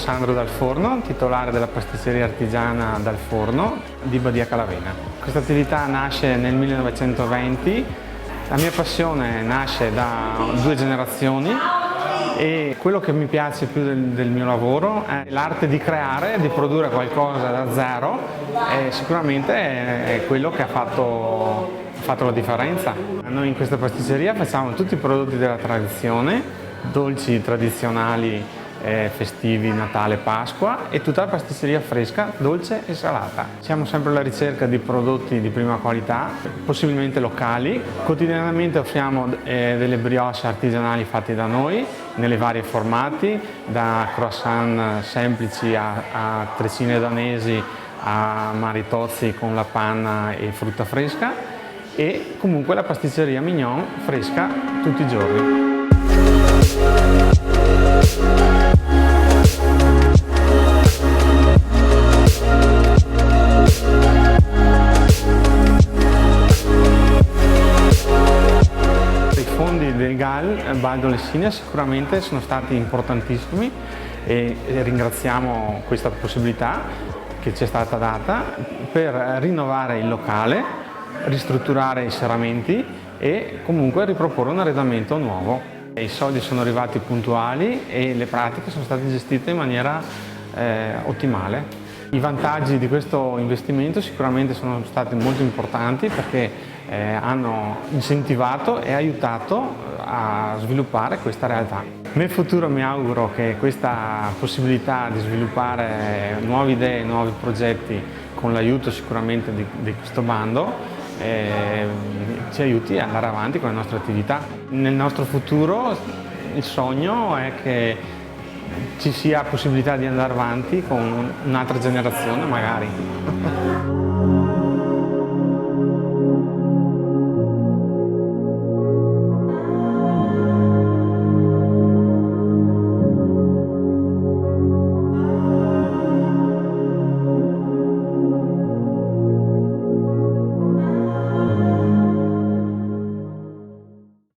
Sandro Dal Forno, titolare della pasticceria artigiana Dal Forno di Badia Calavena. Questa attività nasce nel 1920, la mia passione nasce da 2 generazioni e quello che mi piace più del mio lavoro è l'arte di creare, di produrre qualcosa da zero e sicuramente è quello che ha fatto la differenza. Noi in questa pasticceria facciamo tutti i prodotti della tradizione, dolci tradizionali festivi, Natale, Pasqua e tutta la pasticceria fresca, dolce e salata. Siamo sempre alla ricerca di prodotti di prima qualità, possibilmente locali. Quotidianamente offriamo delle brioche artigianali fatte da noi, nelle varie formati, da croissant semplici a treccine danesi a maritozzi con la panna e frutta fresca e comunque la pasticceria Mignon fresca tutti i giorni. I fondi del GAL Baldolessina sicuramente sono stati importantissimi e ringraziamo questa possibilità che ci è stata data per rinnovare il locale, ristrutturare i serramenti e comunque riproporre un arredamento nuovo. I soldi sono arrivati puntuali e le pratiche sono state gestite in maniera ottimale. I vantaggi di questo investimento sicuramente sono stati molto importanti perché hanno incentivato e aiutato a sviluppare questa realtà. Nel futuro mi auguro che questa possibilità di sviluppare nuove idee, nuovi progetti con l'aiuto sicuramente di questo bando ci aiuti ad andare avanti con le nostre attività. Nel nostro futuro il sogno è che ci sia possibilità di andare avanti con un'altra generazione magari.